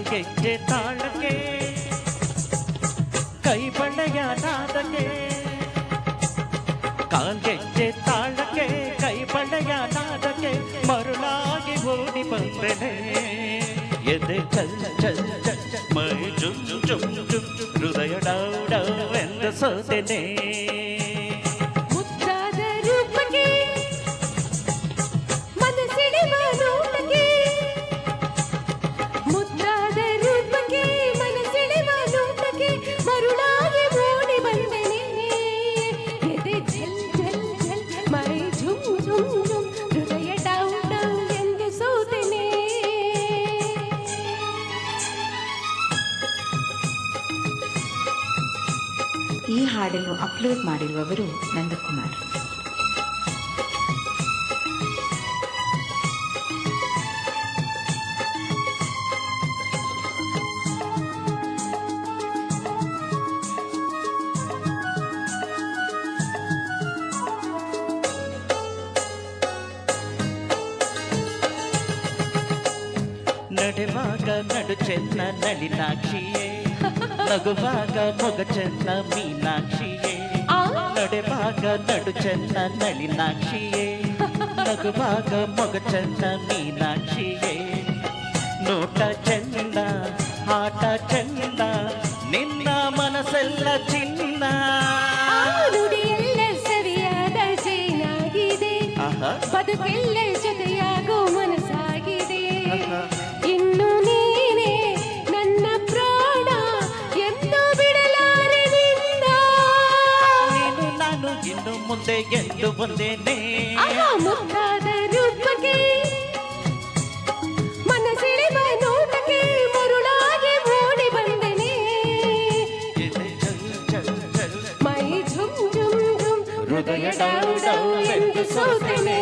ಕಾಲ್ಗೆಜ್ಜೆ ತಾಳಕ್ಕೆ ಕೈ ಬಳೆಯ ನಾದಕ್ಕೆ ಕಾಲ್ಗೆಜ್ಜೆ ತಾಳಕ್ಕೆ ಕೈ ಬಳೆಯ ನಾದಕ್ಕೆ ಮರುಳಾಗಿ ಓಡಿ ಬಂದೆನೆ ಎದೆ ಚಲ್ ಚಲ್ ಚಲ್ ಮೈ ಜುಮ್ ಜುಮ್ ಜುಮ್ ಹೃದಯ ಡೌ ಡೌ ಎಂದು ಸೋತೆನೆ ಮುದ್ದಾದ ರೂಪಕ್ಕೆ ಮನಸ್ಸಿಡಿವ ನೋಟಕ್ಕೆ ಮುದ್ದಾದ ರೂಪಕ್ಕೆ ಮನಸ್ಸಿಡಿವ ನೋಟಕ್ಕೆ ಮರುಳಾಗಿ ಓಡಿ ಬಂದೆನೆ ಎದೆ ಝಲ್ ಝಲ್ ಝಲ್ ಮೈ ಝುಮ್ ಝುಮ್ ಝುಮ್ ಹೃದಯ ಡೌ ಡೌ ಎಂದು ಸೋತೆನೆ. ಈ ಹಾಡನ್ನು ಅಪ್ಲೋಡ್ ಮಾಡಿರುವವರು ನಂದಕುಮಾರ್. ನಡೆವಾಗ ನಡು ಚೆನ್ನ ನಳಿನಾಕ್ಷಿಯೇ ನಗುವಾಗ ಮೊಗ ಚೆನ್ನ ಮೀನಾಕ್ಷಿಯೇ ನಡೆವಾಗ ನಡು ಚೆನ್ನ ನಳಿನಾಕ್ಷಿಯೇ ನಗುವಾಗ ಮೊಗ ಚೆನ್ನ ಮೀನಾಕ್ಷಿಯೇ ನೋಟ ಚೆನ್ನ ಆಟ ಚೆನ್ನ ನಿನ್ನ ಮನಸ್ಸೆಲ್ಲ ಚಿನ್ನ ನುಡಿಯೆಲ್ಲ ಸರಿಯಾದ ಜೇನಾಗಿದೆ ಬದುಕೆಲ್ಲ ಜೊತೆಯಾಗೋ ಮನಸ್ಸಾಗಿದೆ ಇನ್ನು ನೀನೇ ನನ್ನ ಪ್ರಾಣ ಎಂದು ಬಿಡಲಾರೆ ನಿನ್ನ ನೀನು ನಾನು ಇನ್ನು ಮುಂದೆ ಎಂದು ಬಂದೇನೆ ಮುದ್ದಾದ ರೂಪಕ್ಕೆ ಮನಸ್ಸಿಡಿವ ನೋಟಕ್ಕೆ ಮರುಳಾಗಿ ಓಡಿ ಬಂದೆನೆ ಮೈ ಝುಮ್ ಝುಮ್ ಝುಮ್ ಹೃದಯ ಡೌ ಡೌ ಎಂದು ಸೋತೆನೆ.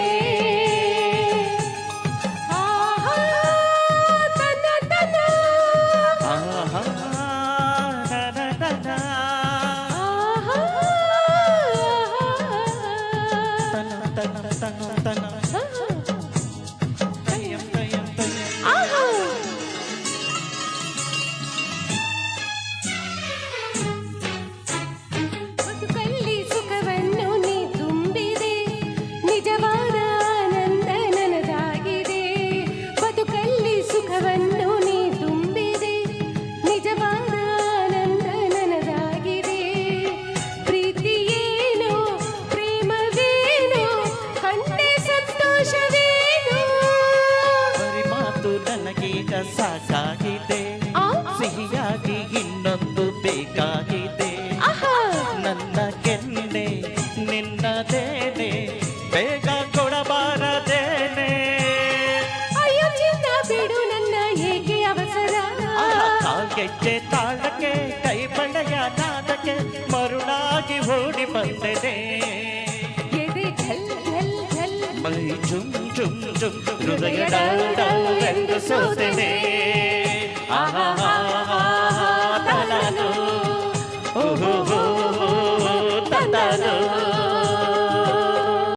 ಬದುಕಲ್ಲಿ ಸುಖವನ್ನು ನೀ ತುಂಬಿದೆ ನಿಜವಾದ ಆನಂದ ನನದಾಗಿದೆ ಬದುಕಲ್ಲಿ ಸುಖವನ್ನು ನೀ ತುಂಬಿದೆ ನಿಜವಾದ ಆನಂದ ನನದಾಗಿದೆ ಪ್ರೀತಿಯೇನು ಪ್ರೇಮವೇನು ಕಂಡೆ ಸಂತೋಷವೇನು ಬರಿ ಮಾತು ನನಗೀಗ ಸಾಕಾಗಿದೆ ಸಿಹಿಯಾಗಿ ಇನ್ನೊಂದು ಬೇಕಾಗಿದೆ ನನ್ನ ಕೆನ್ನೆ ನಿನ್ನದೇನೆ ಬೇಗ ಕೊಡಬಾರದೇನೆ ಅಯ್ಯೋ ಚಿನ್ನ ಬಿಡು ನನ್ನ ಹೇಗೆ ಅವಸರ ಕಾಲ್ಗೆಜ್ಜೆ ತಾಳಕ್ಕೆ ಕೈ ಬಳೆಯ ನಾದಕ್ಕೆ ಮರುಳಾಗಿ ಓಡಿ ಬಂದೆನೆ ಎದೆ ಝಲ್ ಝಲ್ ಝಲ್ ಮೈ ಜುಮ್ ಜುಮ್ ಜುಮ್ ಹೃದಯ ಡೌ ಡೌ ಎಂದು ಸೋತೆನೆ ಆಹಾ